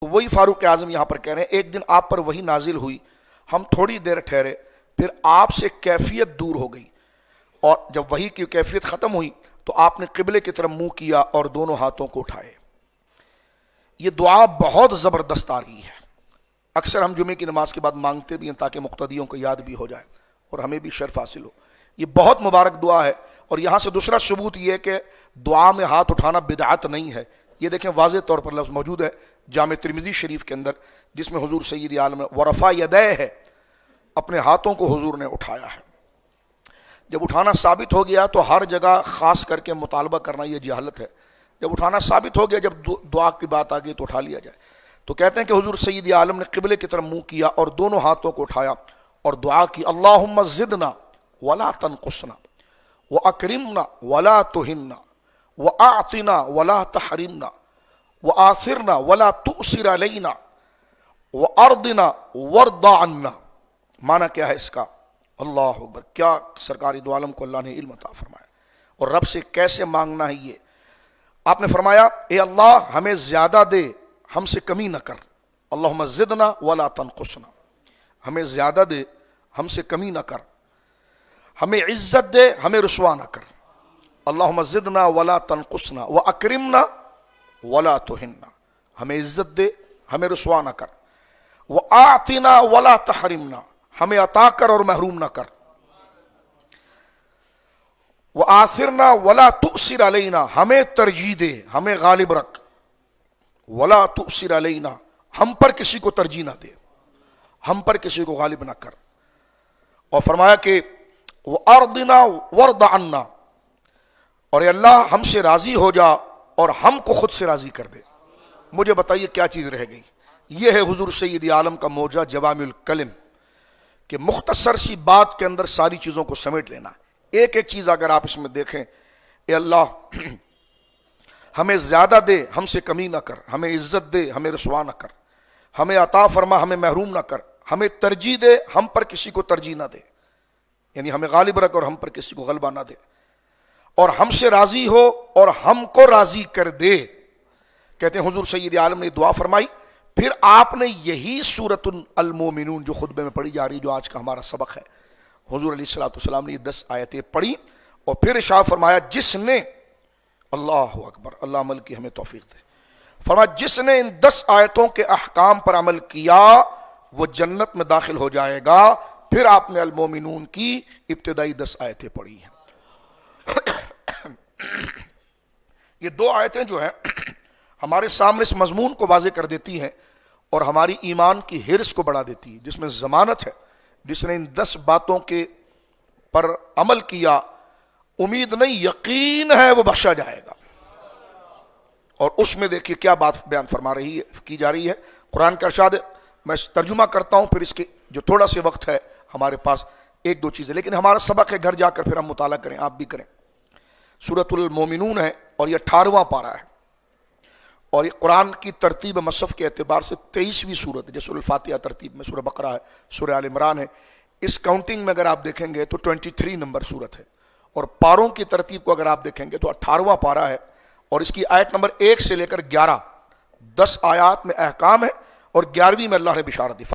وہی فاروق اعظم یہاں پر کہہ رہے ہیں ایک دن آپ پر وہی نازل ہوئی، ہم تھوڑی دیر ٹھہرے، پھر آپ سے کیفیت دور ہو گئی، اور جب وہی کی کیفیت ختم ہوئی تو آپ نے قبلے کی طرف منہ کیا اور دونوں ہاتھوں کو اٹھائے۔ یہ دعا بہت زبردست آ رہی ہے، اکثر ہم جمعے کی نماز کے بعد مانگتے بھی ہیں تاکہ مقتدیوں کو یاد بھی ہو جائے اور ہمیں بھی شرف حاصل ہو۔ یہ بہت مبارک دعا ہے، اور یہاں سے دوسرا ثبوت یہ ہے کہ دعا میں ہاتھ اٹھانا بدعت نہیں ہے۔ یہ دیکھیں واضح طور پر لفظ موجود ہے جامع ترمذی شریف کے اندر، جس میں حضور سید عالم ورفع یدیہ ہے، اپنے ہاتھوں کو حضور نے اٹھایا ہے۔ جب اٹھانا ثابت ہو گیا تو ہر جگہ خاص کر کے مطالبہ کرنا یہ جہالت ہے۔ جب اٹھانا ثابت ہو گیا، جب دعا کی بات آ گئی تو اٹھا لیا جائے۔ تو کہتے ہیں کہ حضور سید عالم نے قبلے کی طرف منہ کیا اور دونوں ہاتھوں کو اٹھایا اور دعا کی، اللہم زدنا ولا تنقصنا واکرمنا ولا تہنا واعطنا ولا تحرمنا وآثرنا ولا تؤثر علینا وارضنا وارض عنا۔ معنی کیا ہے اس کا؟ اللہ اکبر، کیا سرکار دو عالم کو اللہ نے علم عطا فرمایا، اور رب سے کیسے مانگنا ہے یہ۔ آپ نے فرمایا اے اللہ ہمیں زیادہ دے، ہم سے کمی نہ کر، اللہم زدنا ولا تنقصنا، ہمیں زیادہ دے، ہم سے کمی نہ کر، ہمیں عزت دے، ہمیں رسوا نہ کر، اللہم زدنا ولا تنقصنا واکرمنا ولا تہنا، ہمیں عزت دے، ہمیں رسوا نہ کر، واعطنا ولا تحرمنا، ہمیں عطا کر اور محروم نہ کر، وآثرنا ولا تؤثر علینا، ہمیں ترجیح دے، ہمیں غالب رکھ، ولا تؤثر علینا، ہم پر کسی کو ترجیح نہ دے، ہم پر کسی کو غالب نہ کر۔ اور فرمایا کہ وارضنا وارض عنا، اور اے اللہ ہم سے راضی ہو جا اور ہم کو خود سے راضی کر دے۔ مجھے بتائیے کیا چیز رہ گئی؟ یہ ہے حضور سید عالم کا معجزہ جوامع الکلم، کہ مختصر سی بات کے اندر ساری چیزوں کو سمیٹ لینا۔ ایک ایک چیز اگر آپ اس میں دیکھیں، اے اللہ ہمیں زیادہ دے، ہم سے کمی نہ کر، ہمیں عزت دے، ہمیں رسوا نہ کر، ہمیں عطا فرما، ہمیں محروم نہ کر، ہمیں ترجیح دے، ہم پر کسی کو ترجیح نہ دے، یعنی ہمیں غالب رکھ اور ہم پر کسی کو غلبہ نہ دے، اور ہم سے راضی ہو اور ہم کو راضی کر دے۔ کہتے ہیں حضور سید عالم نے دعا فرمائی، پھر آپ نے یہی سورۃ المومنون جو خطبے میں پڑھی جا رہی، جو آج کا ہمارا سبق ہے، حضور علیہ الصلوۃ والسلام نے یہ 10 آیتیں پڑھی اور پھر ارشاد فرمایا جس نے، اللہ اکبر، اللہ عمل کی ہمیں توفیق دے، فرمایا جس نے ان 10 آیتوں کے احکام پر عمل کیا وہ جنت میں داخل ہو جائے گا۔ پھر آپ نے المومنون کی ابتدائی 10 آیتیں پڑھی ہیں۔ یہ 2 آیتیں جو ہیں ہمارے سامنے اس مضمون کو واضح کر دیتی ہیں اور ہماری ایمان کی حرص کو بڑھا دیتی ہے، جس میں ضمانت ہے جس نے ان 10 باتوں کے پر عمل کیا، امید نہیں یقین ہے وہ بخشا جائے گا۔ اور اس میں دیکھیے کیا بات بیان فرما رہی ہے، کی جا رہی ہے، قرآن کا ارشاد ہے۔ میں ترجمہ کرتا ہوں، پھر اس کے جو تھوڑا سے وقت ہے ہمارے پاس، 1-2 چیزیں، لیکن ہمارا سبق ہے گھر جا کر پھر ہم مطالعہ کریں، آپ بھی کریں۔ سورۃ المومنون ہے اور یہ 18واں پارہ ہے، اور یہ قرآن کی ترتیب مصحف کے اعتبار سے 23ویں سورت ہے، جیسے الفاتحہ ترتیب میں سورہ بقرہ ہے، سورہ آل عمران ہے۔ اس کاؤنٹنگ میں اگر آپ دیکھیں گے تو 23 نمبر سورت ہے، اور پاروں کی ترتیب کو اگر آپ دیکھیں گے تو 18واں پارہ ہے، اور اس کی آیت نمبر 1 سے لے کر 11، 10 آیات میں احکام ہے اور 11ویں میں اللہ نے بشارت دی۔